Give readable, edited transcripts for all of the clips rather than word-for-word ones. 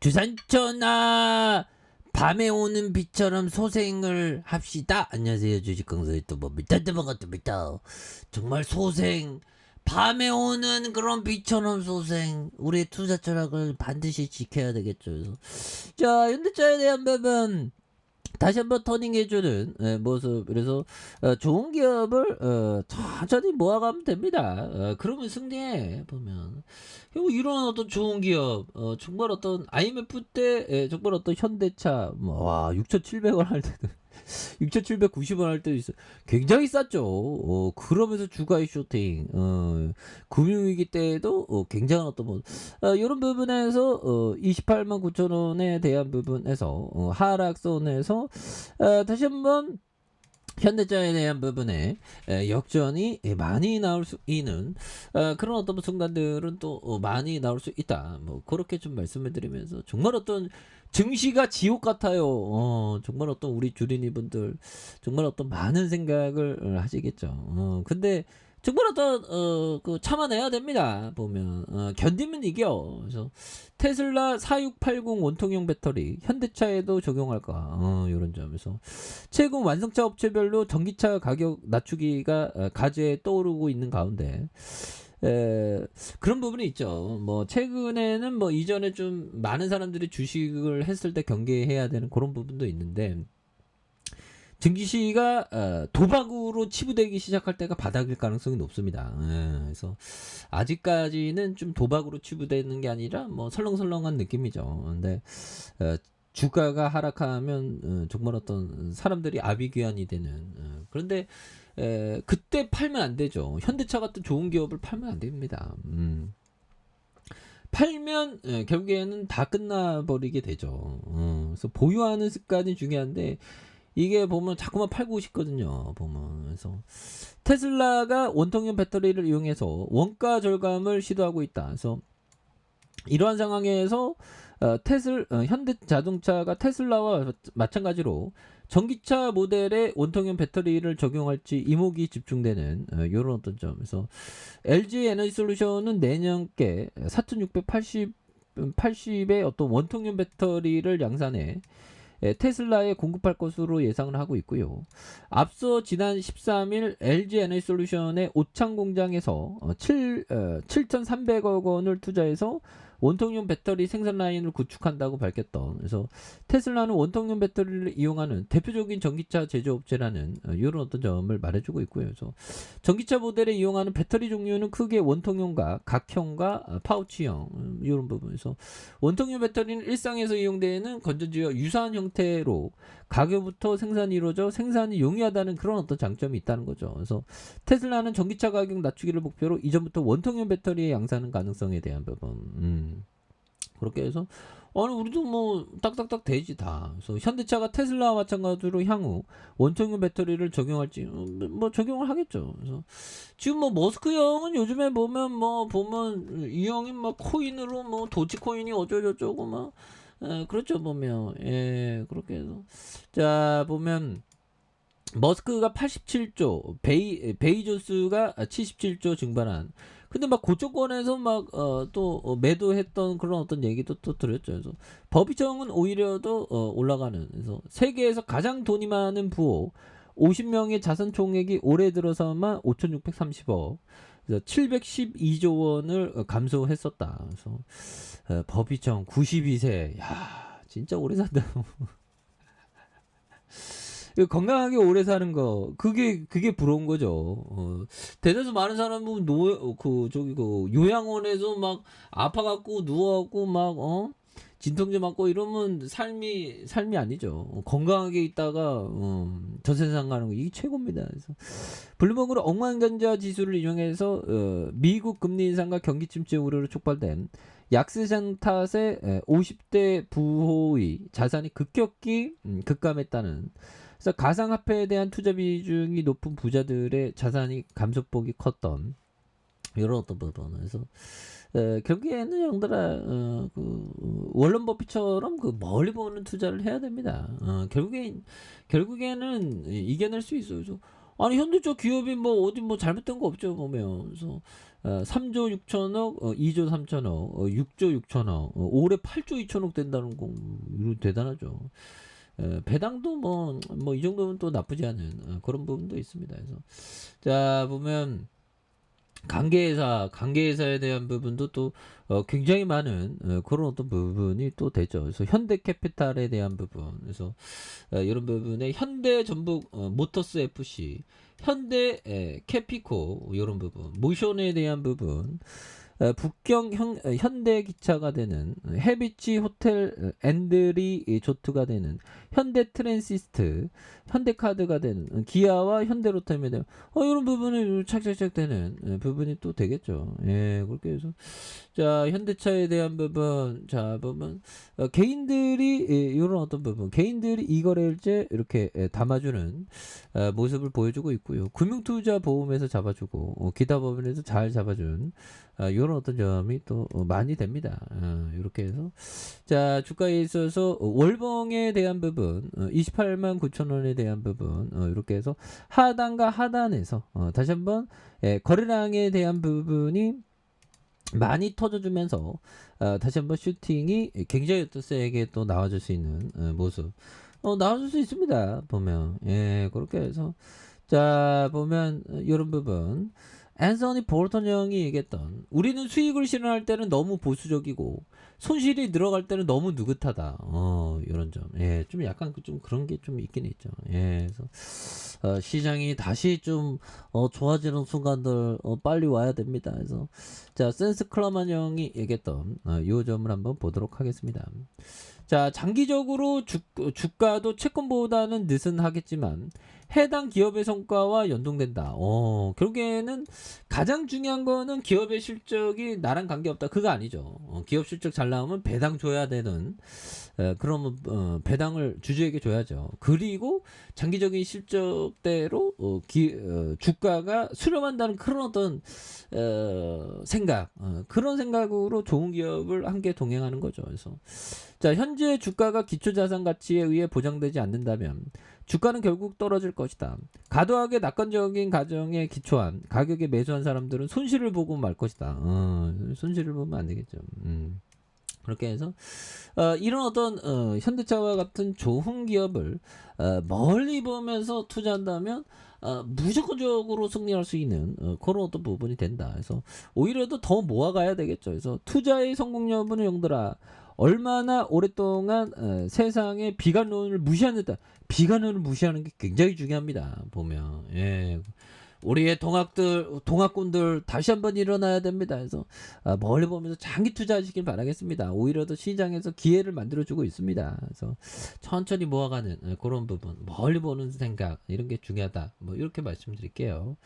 주산천하 밤에 오는 비처럼 소생을 합시다. 안녕하세요, 주식강사 유튜버 반갑습니다. 정말 소생, 밤에 오는 그런 비처럼 소생, 우리의 투자 철학을 반드시 지켜야 되겠죠. 그래서 자, 현대차에 대한 부분 다시 한번 터닝해주는 모습. 그래서 좋은 기업을 천천히 모아가면 됩니다. 그러면 승리해 보면. 그리고 이런 어떤 좋은 기업, 정말 어떤 IMF 때 정말 어떤 현대차 와 6,700원 할 때도 6,790원 할 때도 있어. 굉장히 쌌죠. 그러면서 주가의 쇼팅, 금융위기 때에도 굉장한 어떤 뭐 이런 부분에서 28만 9천 원에 대한 부분에서 하락선에서 다시 한번 현대차에 대한 부분에 역전이 많이 나올 수 있는 그런 어떤 순간들은 또 많이 나올 수 있다. 뭐 그렇게 좀 말씀을 드리면서 정말 어떤 증시가 지옥 같아요. 정말 어떤 우리 주린이분들 정말 어떤 많은 생각을 하시겠죠. 근데 정말 어떤 그 참아내야 됩니다. 보면 견디면 이겨. 그래서 테슬라 4680 원통형 배터리 현대차에도 적용할까 이런 점에서 최근 완성차 업체별로 전기차 가격 낮추기가 과제에 떠오르고 있는 가운데 그런 부분이 있죠. 뭐 최근에는 뭐 이전에 좀 많은 사람들이 주식을 했을 때 경계해야 되는 그런 부분도 있는데 증시가 도박으로 치부되기 시작할 때가 바닥일 가능성이 높습니다. 그래서 아직까지는 좀 도박으로 치부되는 게 아니라 뭐 설렁설렁한 느낌이죠. 근데 주가가 하락하면 정말 어떤 사람들이 아비규환이 되는 그런데 그때 팔면 안 되죠. 현대차 같은 좋은 기업을 팔면 안 됩니다. 팔면 결국에는 다 끝나버리게 되죠. 그래서 보유하는 습관이 중요한데 이게 보면 자꾸만 팔고 싶거든요. 보면 그래서 테슬라가 원통형 배터리를 이용해서 원가 절감을 시도하고 있다. 그래서 이러한 상황에서 현대자동차가 테슬라와 마찬가지로 전기차 모델에 원통형 배터리를 적용할지 이목이 집중되는 이런 어떤 점에서 LG 에너지솔루션은 내년께 4,680의 어떤 원통형 배터리를 양산해 테슬라에 공급할 것으로 예상을 하고 있고요. 앞서 지난 13일 LG 에너지솔루션의 오창 공장에서 7,300억 원을 투자해서 원통형 배터리 생산 라인을 구축한다고 밝혔던. 그래서 테슬라는 원통형 배터리를 이용하는 대표적인 전기차 제조업체라는 이런 어떤 점을 말해주고 있고요. 그래서 전기차 모델에 이용하는 배터리 종류는 크게 원통형과 각형과 파우치형 이런 부분에서 원통형 배터리는 일상에서 이용되는 건전지와 유사한 형태로 가격부터 생산이 이루어져 생산이 용이하다는 그런 어떤 장점이 있다는 거죠. 그래서 테슬라는 전기차 가격 낮추기를 목표로 이전부터 원통형 배터리의 양산은 가능성에 대한 부분 그렇게 해서 우리도 뭐 딱딱딱 되지 다. 그래서 현대차가 테슬라와 마찬가지로 향후 원통형 배터리를 적용할지 뭐 적용을 하겠죠. 그래서 지금 뭐 머스크 형은 요즘에 보면 이 형이 막 코인으로 뭐 도치코인이 어쩌고저쩌고 막 그렇죠. 보면 그렇게 해서 자 보면 머스크가 87조, 베이조스가 77조 증발한. 근데 막 고조권에서 막 또 매도했던 그런 어떤 얘기도 또 들었죠. 그래서 버비청은 오히려 더 올라가는. 그래서 세계에서 가장 돈이 많은 부호 50명의 자산 총액이 올해 들어서만 5,630억. 그래서 712조 원을 감소했었다. 그래서 버비청 92세. 야, 진짜 오래 산다. 건강하게 오래 사는 거 그게 부러운 거죠. 대다수 많은 사람은 그 요양원에서 막 아파갖고 누워갖고 막 진통제 맞고 이러면 삶이 아니죠. 건강하게 있다가 저 세상 가는 거 이게 최고입니다. 그래서 블룸버그로 억만장자 지수를 이용해서 미국 금리 인상과 경기 침체 우려로 촉발된 약세장 탓에 50대 부호의 자산이 급격히 급감했다는. 그래서 가상화폐에 대한 투자 비중이 높은 부자들의 자산이 감소폭이 컸던 이런 어떤 부분. 그래서 결국에는 형들아 그 월런 버핏처럼 그 멀리 보는 투자를 해야 됩니다. 결국에는 이겨낼 수 있어요. 그래서 아니 현대차 기업이 뭐 어디 뭐 잘못된 거 없죠 보면. 그래서 3조 6천억, 2조 3천억, 6조 6천억, 올해 8조 2천억 된다는 거 이거 대단하죠. 배당도 뭐 이 정도면 또 나쁘지 않은 그런 부분도 있습니다. 그래서 자 보면 관계회사에 대한 부분도 또 굉장히 많은 그런 어떤 부분이 또 되죠. 그래서 현대캐피탈에 대한 부분, 그래서 이런 부분에 현대전북 모터스 FC, 현대 캐피코 이런 부분, 모션에 대한 부분, 북경 현대기차가 되는 해비치 호텔 앤드리 조트가 되는 현대 트랜시스트, 현대카드가 되는 기아와 현대로템에 대한 이런 부분이 착착착 되는 부분이 또 되겠죠. 예, 그렇게 해서 자 현대차에 대한 부분 자 보면 개인들이 이런 어떤 부분 개인들이 이거래일제 이렇게 담아주는 모습을 보여주고 있고요. 금융투자 보험에서 잡아주고 기타 법인에서 잘 잡아준 이런 어떤 점이 또 많이 됩니다. 이렇게 해서 자 주가에 있어서 월봉에 대한 부분 28만 9천 원에 대한 부분 이렇게 해서 하단과 하단에서 다시 한번 거래량에 대한 부분이 많이 터져주면서 다시 한번 슈팅이 굉장히 또 세게 또 나와줄 수 있는 모습 나와줄 수 있습니다. 보면 예 그렇게 해서 자 보면 이런 부분 앤서니 볼턴 형이 얘기했던 우리는 수익을 실현할 때는 너무 보수적이고 손실이 늘어갈 때는 너무 느긋하다. 이런 점. 예, 좀 약간 좀 그런 게 좀 있긴 있죠. 예, 그래서 시장이 다시 좀 좋아지는 순간들 빨리 와야 됩니다. 그래서 자 센스 클러만 형이 얘기했던 이 점을 한번 보도록 하겠습니다. 자 장기적으로 주가도 채권보다는 느슨하겠지만 해당 기업의 성과와 연동된다. 결국에는 가장 중요한 거는 기업의 실적이 나랑 관계없다. 그거 아니죠. 기업 실적 잘 나오면 배당 줘야 되는 그러면 배당을 주주에게 줘야죠. 그리고 장기적인 실적대로 주가가 수렴한다는 그런 어떤 생각 그런 생각으로 좋은 기업을 함께 동행하는 거죠. 그래서 자 현재 주가가 기초자산 가치에 의해 보장되지 않는다면 주가는 결국 떨어질 것이다. 과도하게 낙관적인 가정에 기초한 가격에 매수한 사람들은 손실을 보고 말 것이다. 손실을 보면 안 되겠죠. 그렇게 해서 이런 어떤 현대차와 같은 좋은 기업을 멀리 보면서 투자한다면 무조건적으로 승리할 수 있는 그런 어떤 부분이 된다. 그래서 오히려 더 모아가야 되겠죠. 그래서 투자의 성공 여부는 영들아 얼마나 오랫동안 세상의 비관론을 무시하는다. 비관론을 무시하는 게 굉장히 중요합니다. 보면 예. 우리의 동학꾼들 다시 한번 일어나야 됩니다. 그래서 멀리 보면서 장기 투자하시길 바라겠습니다. 오히려 더 시장에서 기회를 만들어주고 있습니다. 그래서 천천히 모아가는 그런 부분, 멀리 보는 생각 이런 게 중요하다. 뭐 이렇게 말씀드릴게요.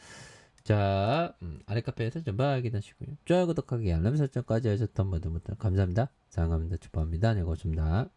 자 아래 카페에서 전방 확인하시고요. 좋아요 구독하기 알람 설정까지 하셨던 분들 감사합니다. 사랑합니다. 축복합니다. 네 고맙습니다.